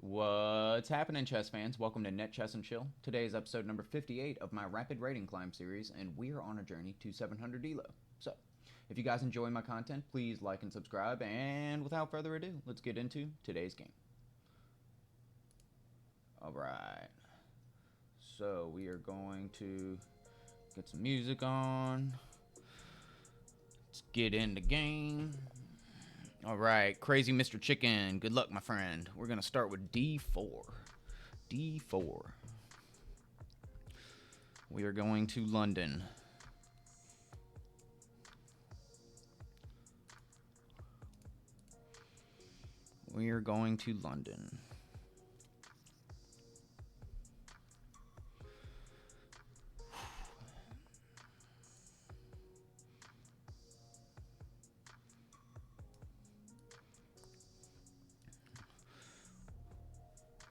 What's happening, chess fans? Welcome to Net Chess and Chill. Today is episode number 58 of my Rapid Rating Climb series, and we're on a journey to 700 Elo. So, if you guys enjoy my content, please like and subscribe, and without further ado, let's get into today's game. Alright, so we are going to get some music on. Let's get in the game. Alright, Crazy Mr. Chicken, good luck, my friend. We're going to start with D4. D4. We are going to London. We are going to London.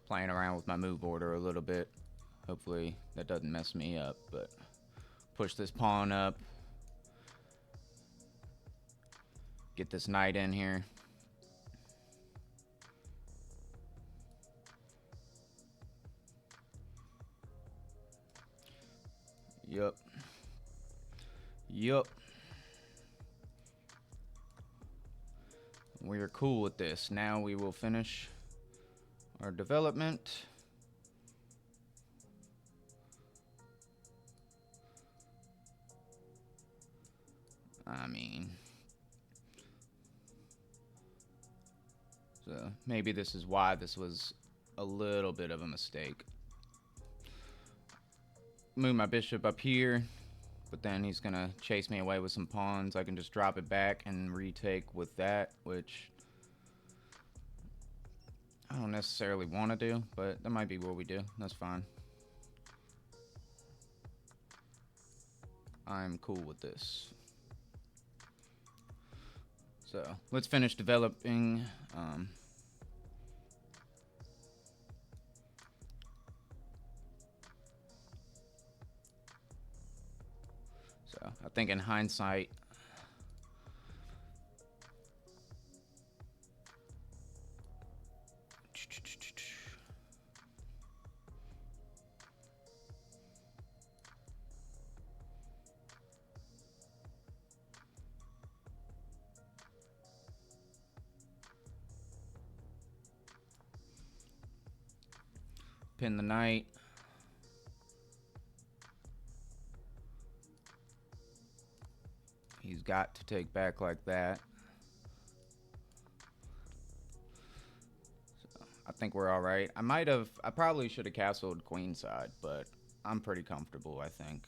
Playing around with my move order a little bit. Hopefully that doesn't mess me up, but push this pawn up. Get this knight in here. Yup. We are cool with this. Now we will finish our development. So maybe this is why this was a little bit of a mistake. Move my bishop up here, but then he's gonna chase me away with some pawns. I can just drop it back and retake with that, which I don't necessarily want to do, but that might be what we do. That's fine. I'm cool with this. So let's finish developing. So I think in hindsight, pin the knight. He's got to take back like that. So I think we're all right. I probably should have castled queenside, but I'm pretty comfortable, I think.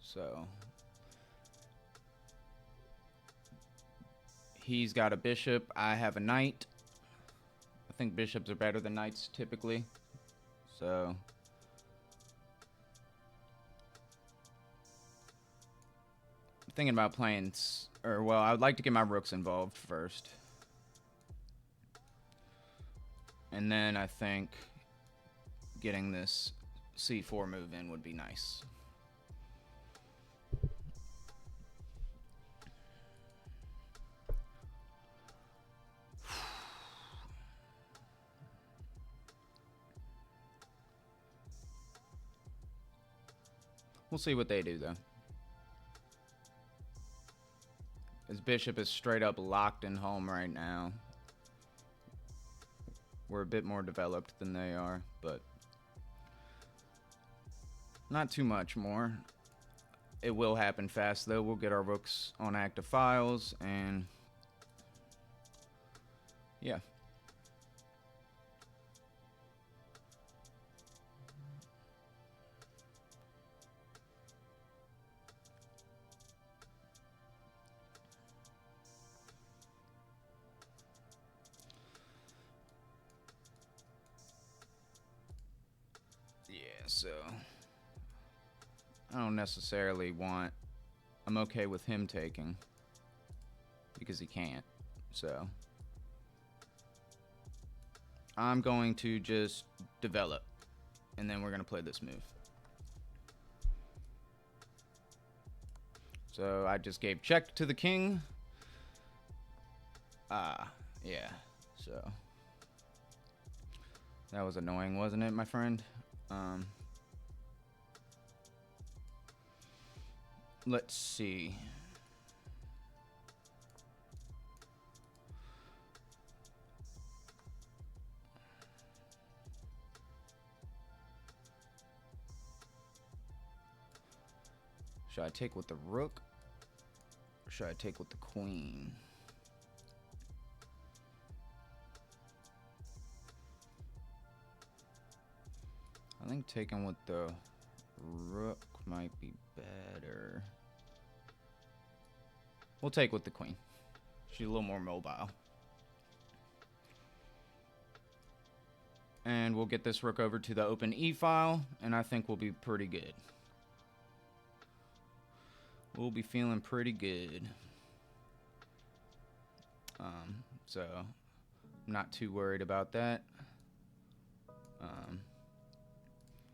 So he's got a bishop. I have a knight. I think bishops are better than knights typically. So I'm thinking about playing, I would like to get my rooks involved first. And then I think getting this c4 move in would be nice. We'll see what they do, though. His bishop is straight up locked in home right now. We're a bit more developed than they are, but not too much more. It will happen fast, though. We'll get our rooks on active files, and yeah. So I don't necessarily want... I'm okay with him taking, because he can't. So I'm going to just develop, and then we're going to play this move. So I just gave check to the king. Yeah. So that was annoying, wasn't it, my friend? Let's see. Should I take with the rook? Or should I take with the queen? I think taking with the rook might be better. We'll take with the queen. She's a little more mobile. And we'll get this rook over to the open E file, and I think we'll be pretty good. We'll be feeling pretty good. So I'm not too worried about that.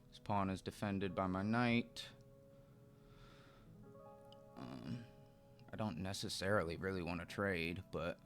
This pawn is defended by my knight. I don't necessarily really want to trade, but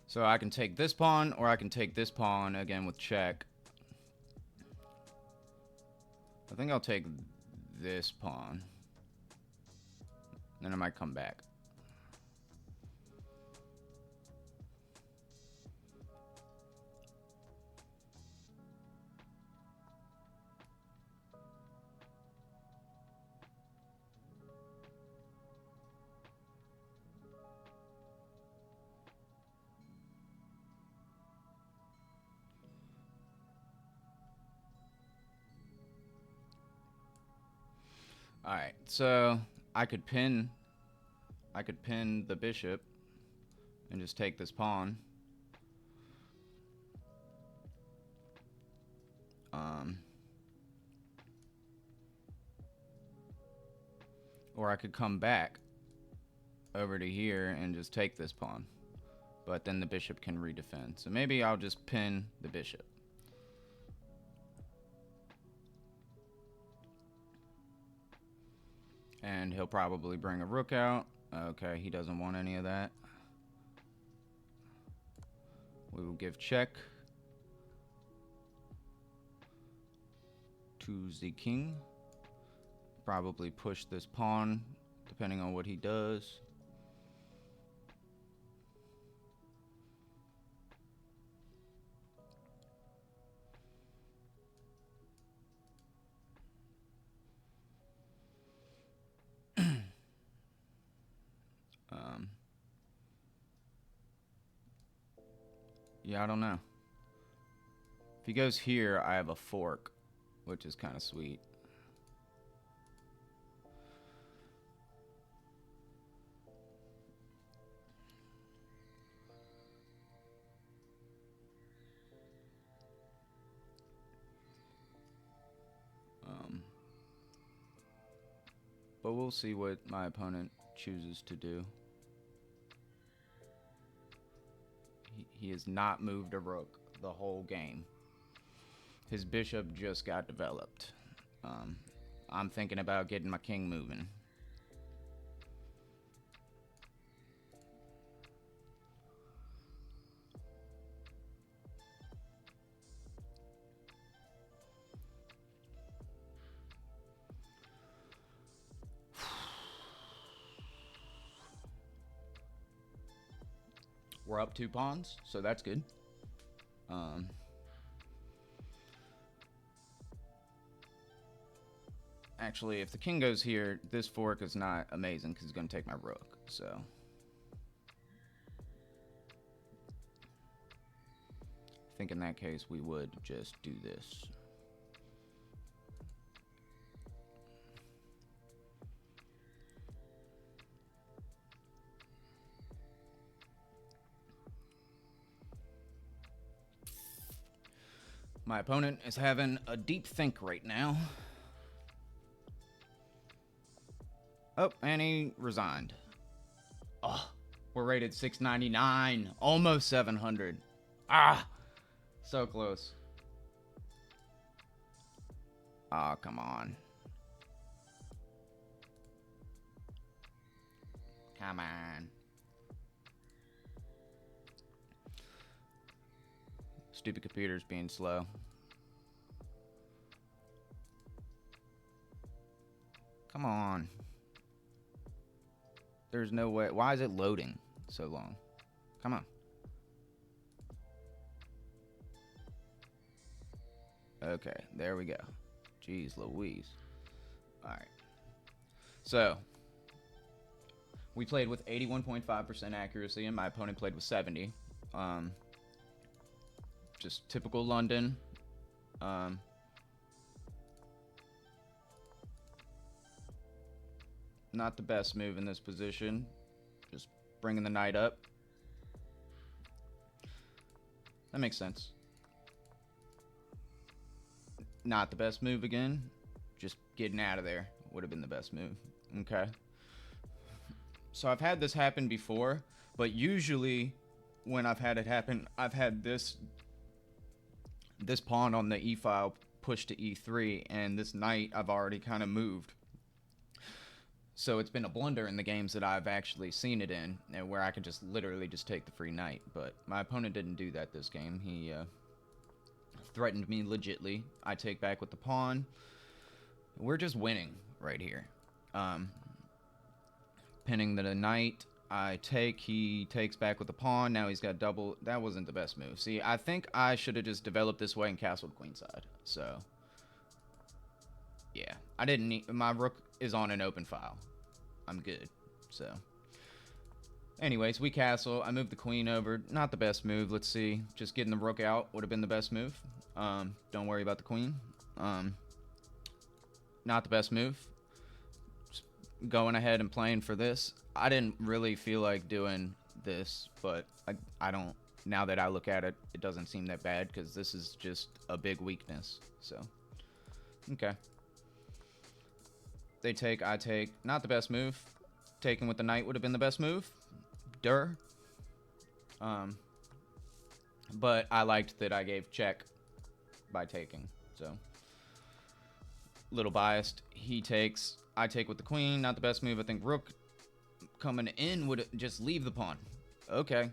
so I can take this pawn, or I can take this pawn again with check. I think I'll take this pawn. Then I might come back. Alright, so I could pin the bishop and just take this pawn. Or I could come back over to here and just take this pawn. But then the bishop can redefend. So maybe I'll just pin the bishop. And he'll probably bring a rook out. Okay, he doesn't want any of that. We will give check to the king. Probably push this pawn, depending on what he does. Yeah, I don't know. If he goes here, I have a fork, which is kind of sweet. But we'll see what my opponent chooses to do. He has not moved a rook the whole game. His bishop just got developed. I'm thinking about getting my king moving. We're up 2 pawns, so that's good. Actually, if the king goes here, this fork is not amazing because he's going to take my rook. So I think in that case we would just do this. My opponent is having a deep think right now. Oh, and he resigned. Oh, we're rated 699, almost 700. Ah, so close. Ah, come on. Come on. Stupid computer's being slow. Come on. There's no way. Why is it loading so long? Come on. Okay, there we go. Jeez Louise. Alright. So, we played with 81.5% accuracy, and my opponent played with 70. Just typical London. Not the best move in this position. Just bringing the knight up. That makes sense. Not the best move again. Just getting out of there would have been the best move. Okay. So I've had this happen before, but usually when I've had it happen, I've had this pawn on the e file pushed to e3, and this knight I've already kind of moved. So it's been a blunder in the games that I've actually seen it in, and where I can just literally just take the free knight. But my opponent didn't do that this game. He threatened me legitly. I take back with the pawn. We're just winning right here. Pinning the knight. I take. He takes back with the pawn. Now he's got double. That wasn't the best move. See, I think I should have just developed this way and castled queenside. So, yeah. I didn't need... My rook is on an open file. I'm good. So, anyways, we castle. I move the queen over. Not the best move. Let's see. Just getting the rook out would have been the best move. Don't worry about the queen. Not the best move. Just going ahead and playing for this. I didn't really feel like doing this, but I don't... Now that I look at it, it doesn't seem that bad because this is just a big weakness. So, okay. They take, I take. Not the best move. Taking with the knight would have been the best move. But I liked that I gave check by taking. So, little biased. He takes, I take with the queen. Not the best move. I think rook coming in would just leave the pawn. Okay.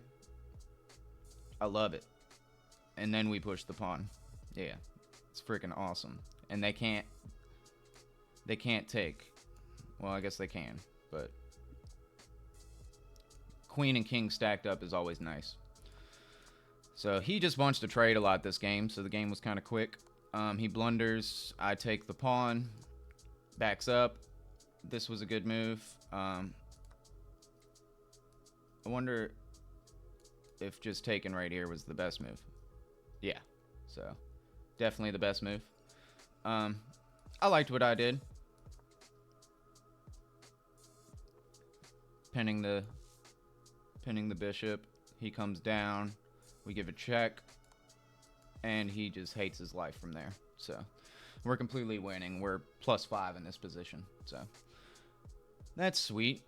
I love it. And then we push the pawn. Yeah. It's freaking awesome. And they can't take. Well, I guess they can, but queen and king stacked up is always nice. So he just wants to trade a lot this game, so the game was kind of quick. He blunders. I take the pawn. Backs up. This was a good move. I wonder if just taking right here was the best move. Yeah, so definitely the best move. I liked what I did. Pinning the bishop. He comes down. We give a check. And he just hates his life from there. So we're completely winning. We're +5 in this position. So that's sweet.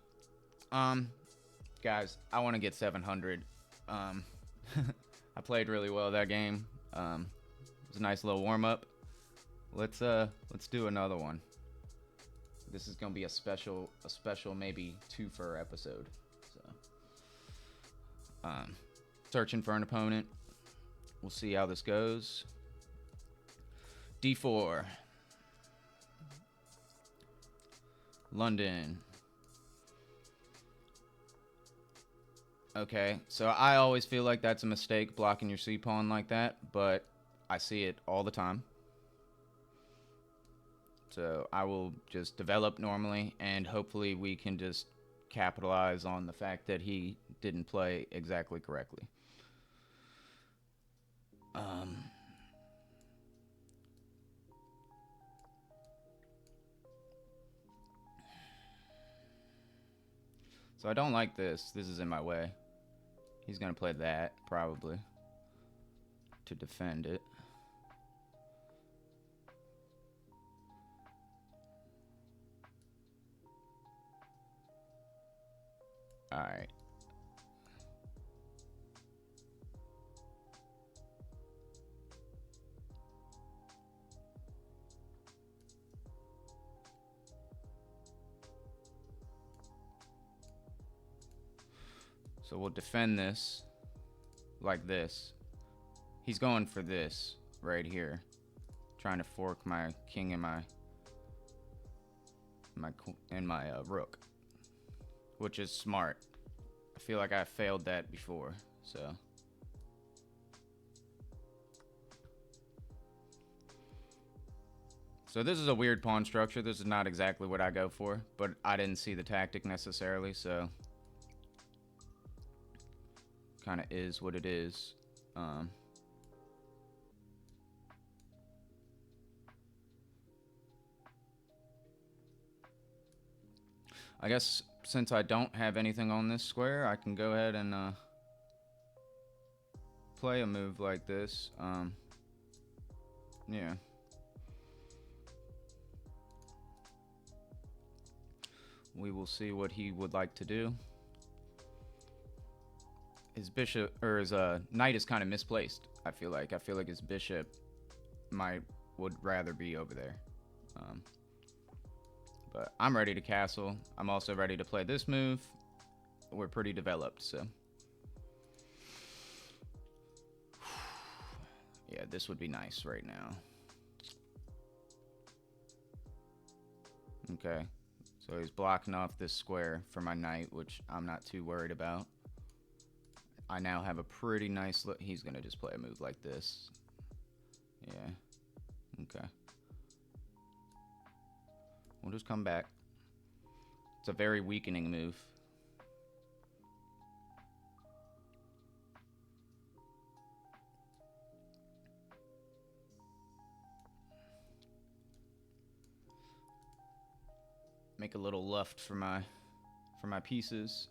Guys, I want to get 700. I played really well that game. It was a nice little warm up. Let's do another one. This is gonna be a special maybe two-fer episode. So, searching for an opponent. We'll see how this goes. D4. London. Okay, so I always feel like that's a mistake, blocking your c-pawn like that, but I see it all the time. So I will just develop normally, and hopefully we can just capitalize on the fact that he didn't play exactly correctly. So I don't like this. This is in my way. He's going to play that, probably, to defend it. Alright. So we'll defend this like this. He's going for this right here, trying to fork my king and my rook, which is smart. I feel like I failed that before, so. So this is a weird pawn structure. This is not exactly what I go for, but I didn't see the tactic necessarily, so kind of is what it is. I guess since I don't have anything on this square, I can go ahead and play a move like this. Yeah. We will see what he would like to do. His bishop, or his knight is kind of misplaced, I feel like. I feel like his bishop would rather be over there. But I'm ready to castle. I'm also ready to play this move. We're pretty developed, so. Yeah, this would be nice right now. Okay. So he's blocking off this square for my knight, which I'm not too worried about. I now have a pretty nice look. He's going to just play a move like this. Yeah. Okay. We'll just come back. It's a very weakening move. Make a little luft for my pieces.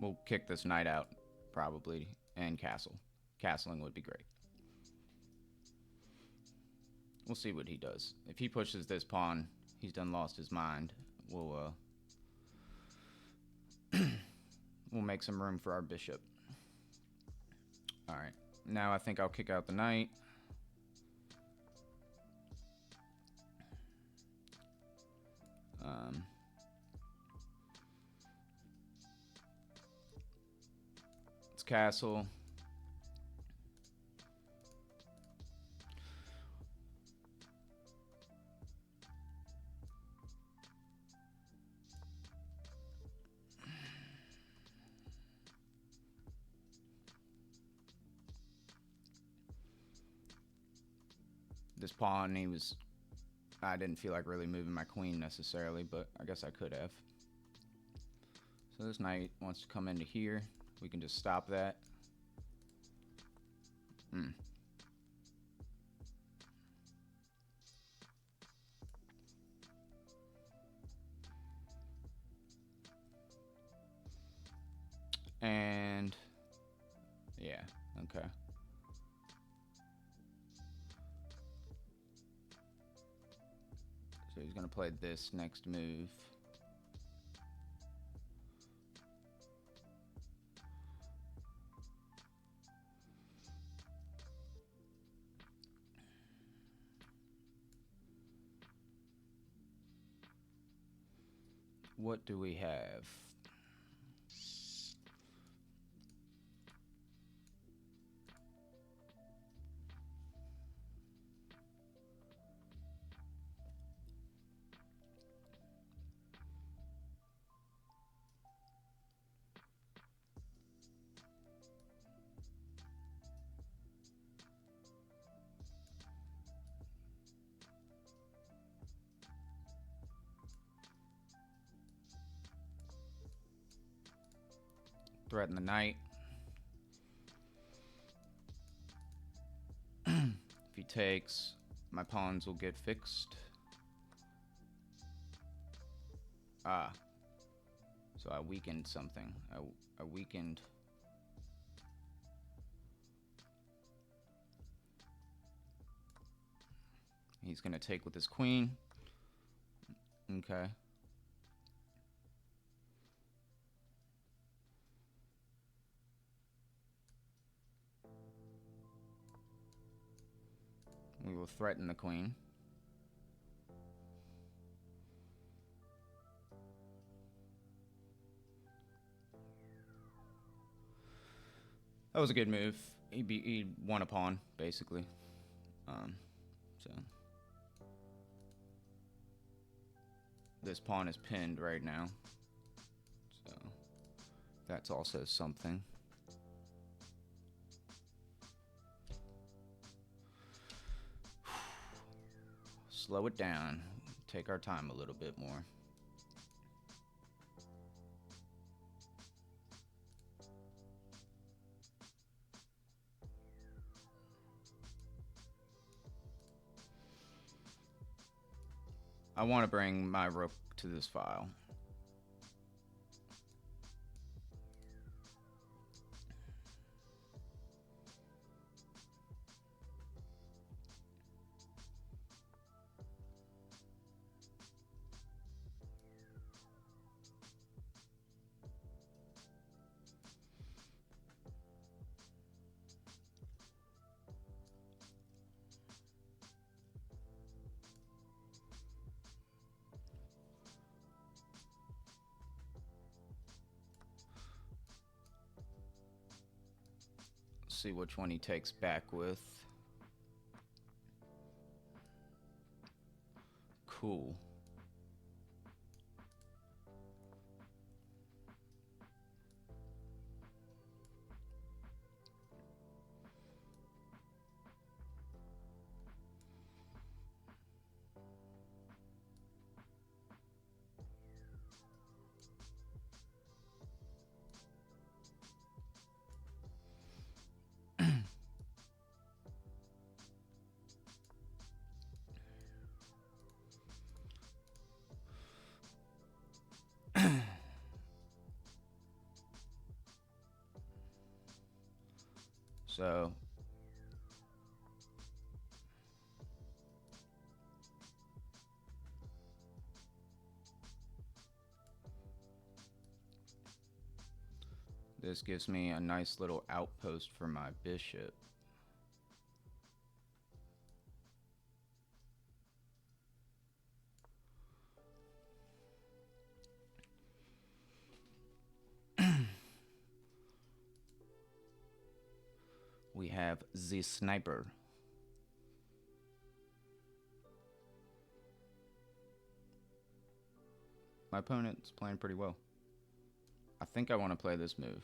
We'll kick this knight out, probably, and castle. Castling would be great. We'll see what he does. If he pushes this pawn, he's done lost his mind. We'll we'll make some room for our bishop. Alright. Now I think I'll kick out the knight. It's castle. This pawn, I didn't feel like really moving my queen necessarily, but I guess I could have. So this knight wants to come into here. We can just stop that. And yeah, okay. So he's gonna play this next move. What do we have? Threaten the knight. If he takes, my pawns will get fixed. Ah. So I weakened something. I weakened... He's gonna take with his queen. Okay. We will threaten the queen. That was a good move. He won a pawn, basically. So this pawn is pinned right now. So that's also something. Slow it down. Take our time a little bit more. I want to bring my rook to this file. See which one he takes back with. Cool. So this gives me a nice little outpost for my bishop. We have the sniper. My opponent's playing pretty well. I think I want to play this move.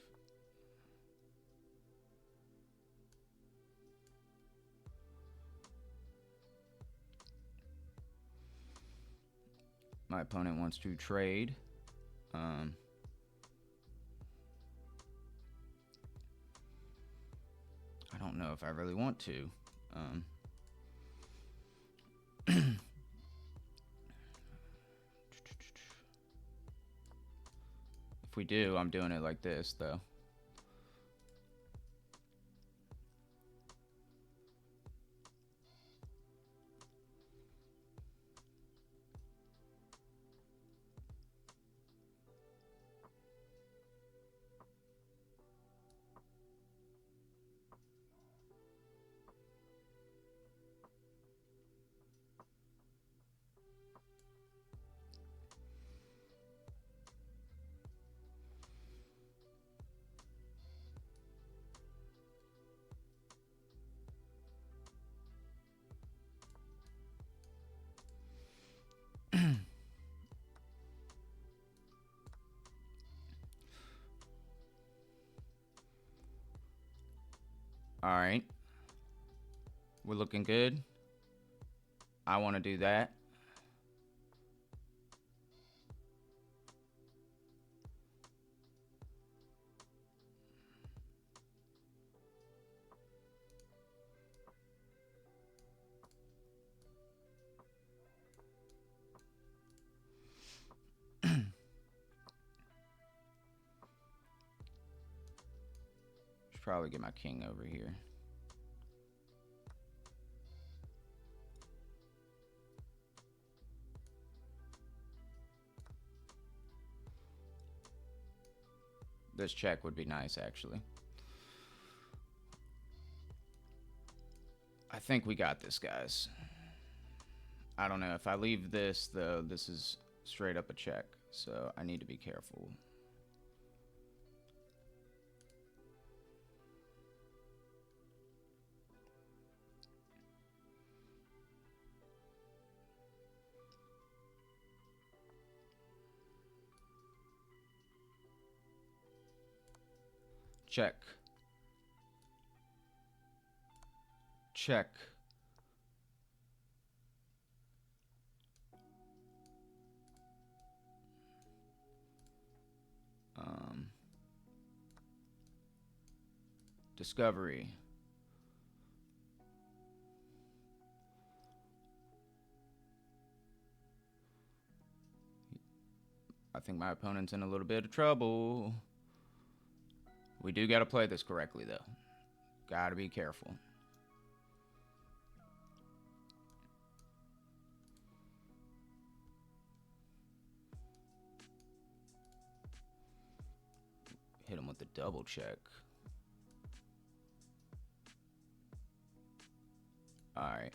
My opponent wants to trade. I don't know if I really want to. If we do, I'm doing it like this, though. All right. We're looking good. I want to do that. Should probably get my king over here. This check would be nice, actually. I think we got this, guys. I don't know. If I leave this, though, this is straight up a check. So I need to be careful. Check. Check. Discovery. I think my opponent's in a little bit of trouble. We do got to play this correctly, though. Got to be careful. Hit him with the double check. All right.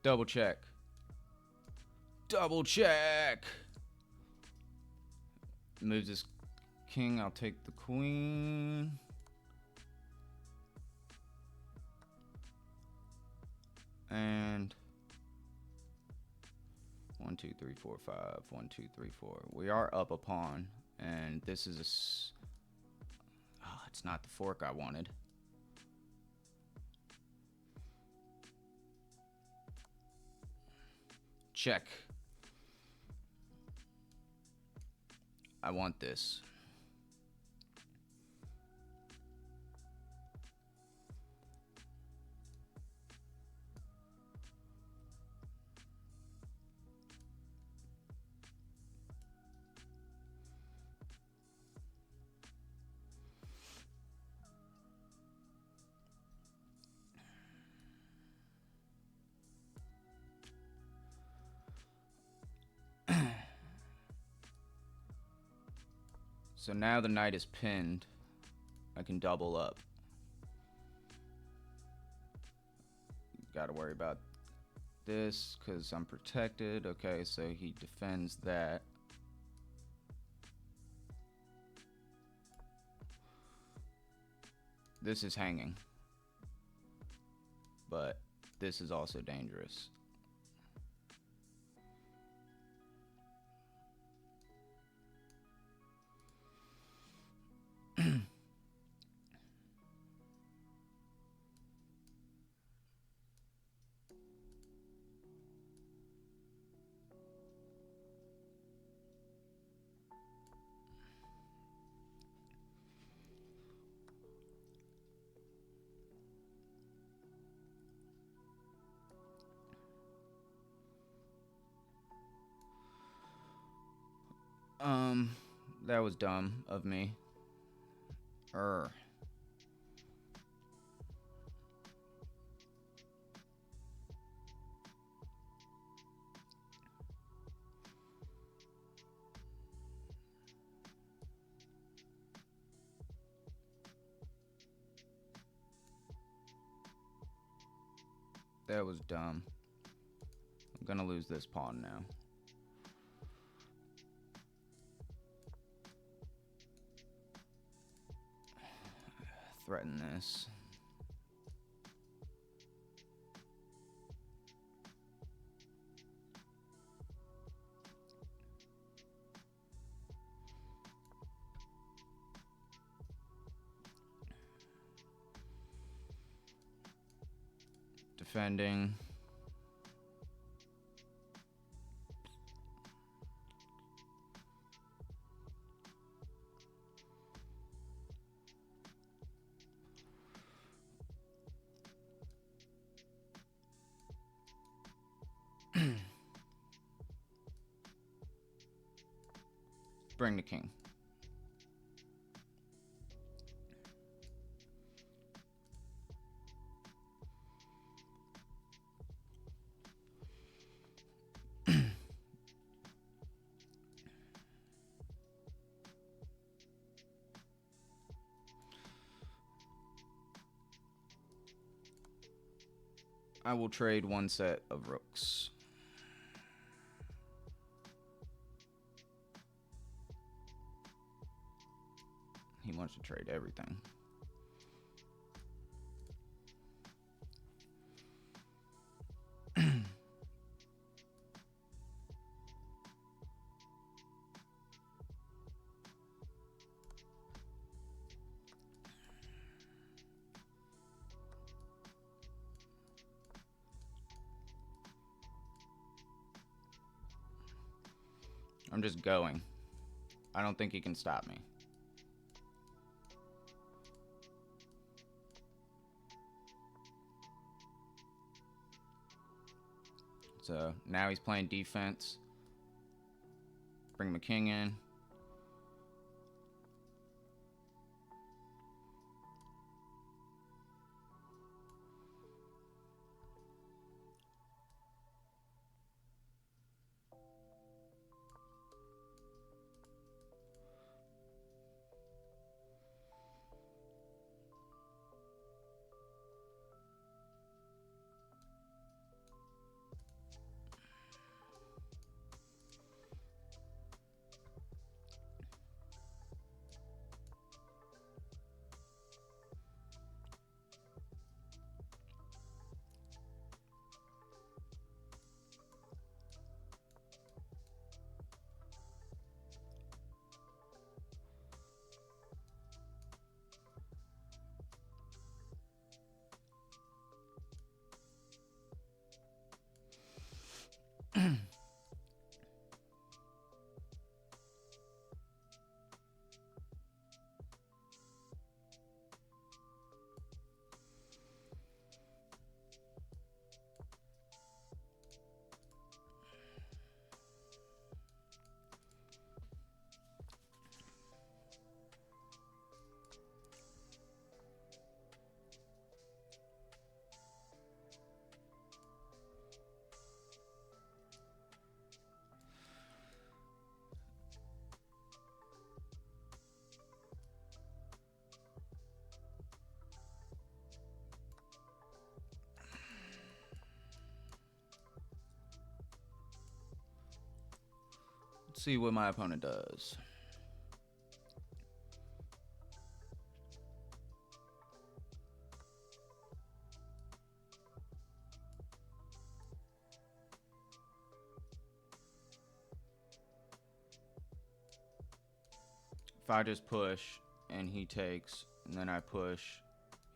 Double check. Double check. Moves his king. I'll take the queen. And 1, 2, 3, 4, 5. 1, 2, 3, 4. We are up a pawn, and this is a. Oh, it's not the fork I wanted. Check. I want this. So now the knight is pinned. I can double up. Got to worry about this because I'm protected. Okay, so he defends that. This is hanging. But this is also dangerous. That was dumb of me. That was dumb. I'm gonna lose this pawn now. Threaten this. Defending. Bring the king. I will trade one set of rooks. He wants to trade everything. I'm just going. I don't think he can stop me. So now he's playing defense. Bring my king in. Let's see what my opponent does. If I just push and he takes, and then I push,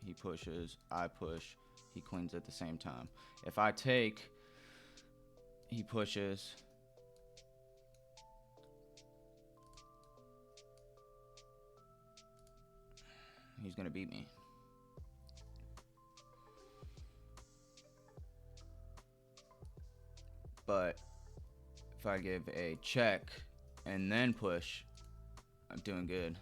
he pushes, I push, he queens at the same time. If I take, he pushes. He's gonna beat me. But if I give a check and then push, I'm doing good.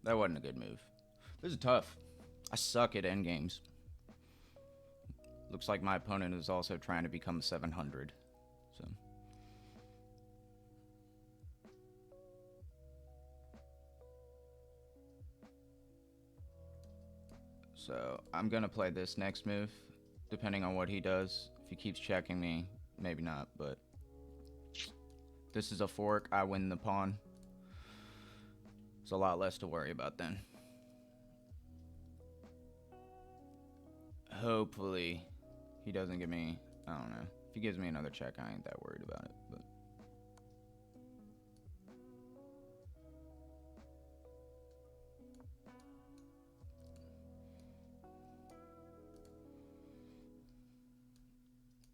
That wasn't a good move. This is tough. I suck at endgames. Looks like my opponent is also trying to become 700. So I'm going to play this next move, depending on what he does. If he keeps checking me, maybe not, but this is a fork. I win the pawn. There's a lot less to worry about then. Hopefully he doesn't give me, I don't know. If he gives me another check, I ain't that worried about it. But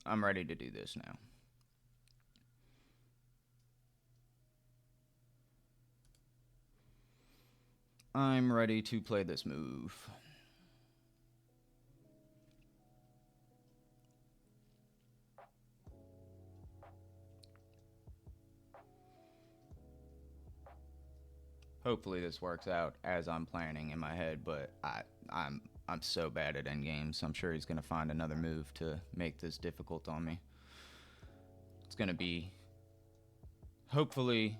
I'm ready to do this now. I'm ready to play this move. Hopefully this works out as I'm planning in my head, but I'm so bad at endgames. I'm sure he's gonna find another move to make this difficult on me. It's gonna be, hopefully,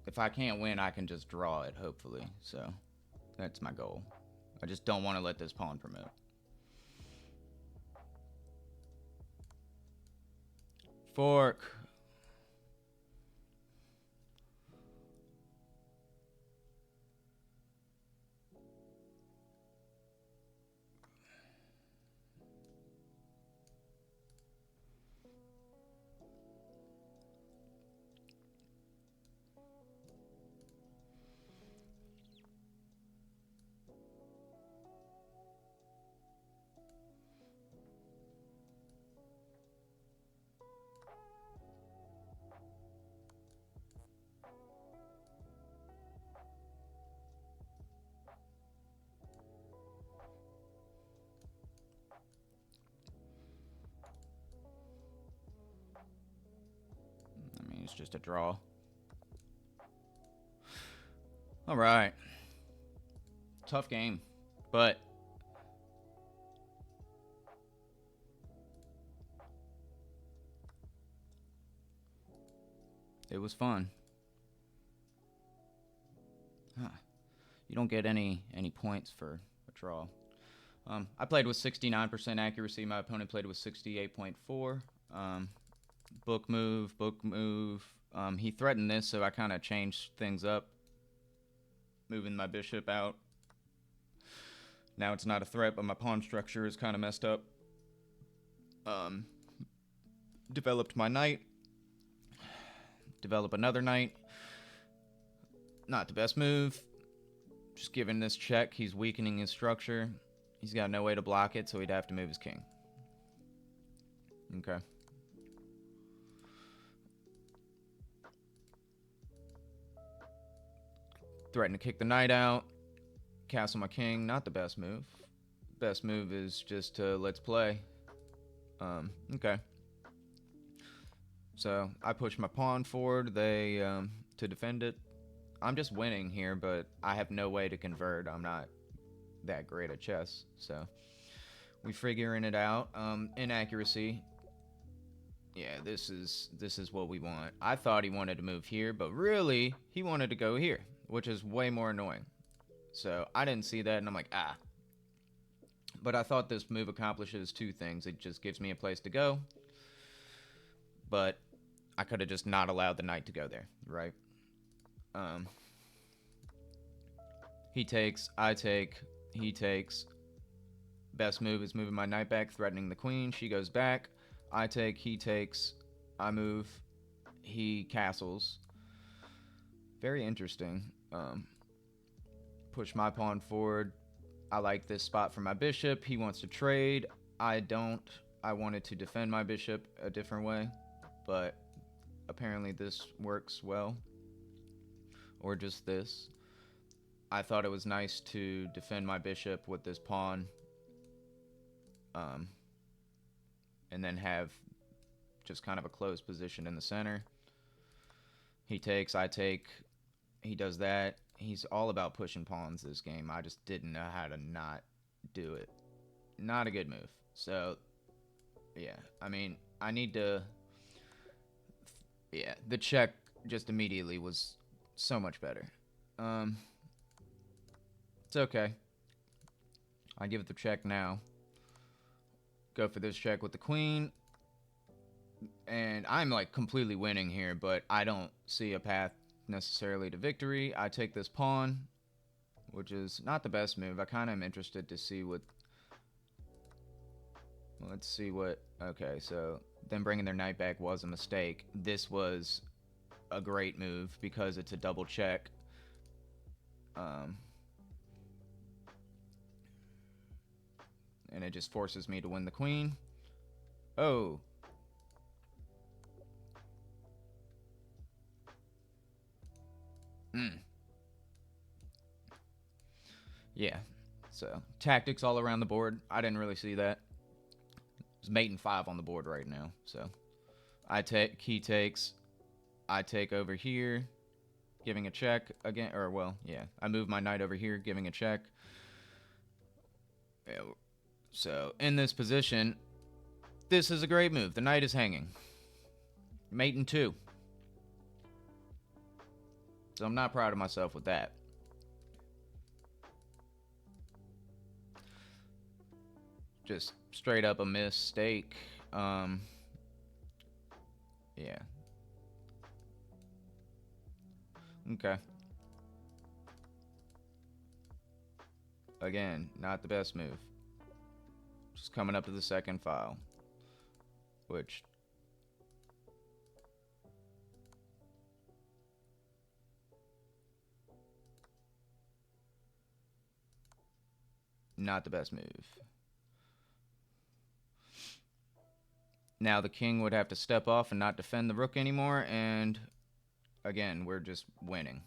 if I can't win, I can just draw it, hopefully. So that's my goal. I just don't want to let this pawn promote. Fork. I mean, it's just a draw. All right. Tough game, but it was fun. Huh. You don't get any points for a draw. I played with 69% accuracy. My opponent played with 68.4. Book move. He threatened this, so I kind of changed things up, moving my bishop out. Now it's not a threat, but my pawn structure is kind of messed up. Developed my knight. Develop another knight. Not the best move. Just giving this check, he's weakening his structure. He's got no way to block it, so he'd have to move his king. Okay. Threaten to kick the knight out. Castle my king. Not the best move. Best move is just to let's play. Okay. So I push my pawn forward. They to defend it. I'm just winning here, but I have no way to convert. I'm not that great at chess, so we figuring it out. Inaccuracy. Yeah, this is what we want. I thought he wanted to move here, but really he wanted to go here, which is way more annoying. So I didn't see that, and I'm like, ah. But I thought this move accomplishes two things. It just gives me a place to go, but I could have just not allowed the knight to go there, right? He takes, I take, he takes. Best move is moving my knight back, threatening the queen. She goes back. I take, he takes, I move, he castles. Very interesting. Push my pawn forward. I like this spot for my bishop. He wants to trade. I don't. I wanted to defend my bishop a different way, but apparently this works well. Or just this. I thought it was nice to defend my bishop with this pawn. And then have just kind of a closed position in the center. He takes, I take. He does that. He's all about pushing pawns this game. I just didn't know how to not do it. Not a good move. So, yeah. I mean, I need to... Yeah, the check just immediately was so much better. It's okay. I give it the check now. Go for this check with the queen. And I'm like completely winning here, but I don't see a path necessarily to victory. I take this pawn, which is not the best move. I kind of am interested to see what... Let's see what... Okay, so them bringing their knight back was a mistake. This was a great move because it's a double check. And it just forces me to win the queen. Oh. Yeah. So, tactics all around the board. I didn't really see that. There's mate and 5 on the board right now. So, I take, he takes. I take over here, giving a check again. Or, well, yeah. I move my knight over here, giving a check. Yeah. So, in this position, this is a great move. The knight is hanging. Mate and 2. So, I'm not proud of myself with that. Just straight up a mistake. Yeah. Okay. Again, not the best move. Just coming up to the second file. Which... not the best move. Now the king would have to step off and not defend the rook anymore, and again, we're just winning.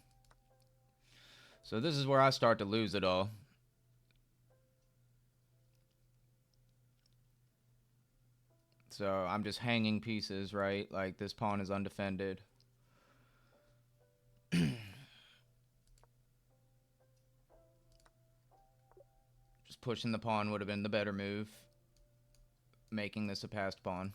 So this is where I start to lose it all. So I'm just hanging pieces, right? Like this pawn is undefended. Just pushing the pawn would have been the better move. Making this a passed pawn.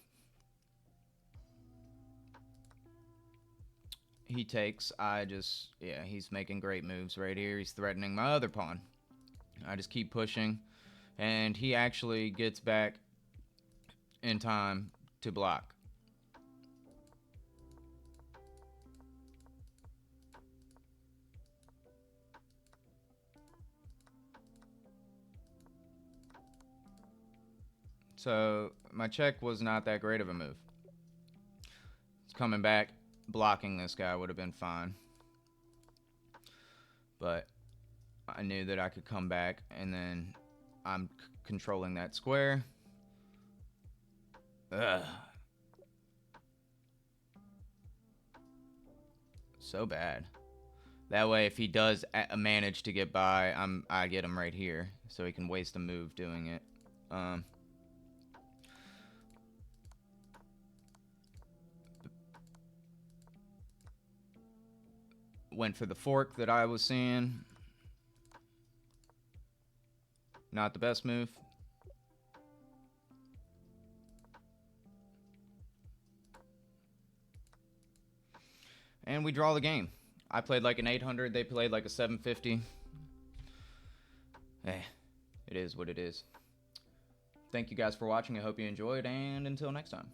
He takes. I just... yeah, he's making great moves right here. He's threatening my other pawn. I just keep pushing. And he actually gets back in time to block. So my check was not that great of a move. It's coming back. Blocking this guy would have been fine. But I knew that I could come back, and then I'm controlling that square. Ugh. So bad. That way, if he does manage to get by, I get him right here, so he can waste a move doing it. Went for the fork that I was seeing. Not the best move. And we draw the game. I played like an 800. They played like a 750. Eh, it is what it is. Thank you guys for watching. I hope you enjoyed, and until next time.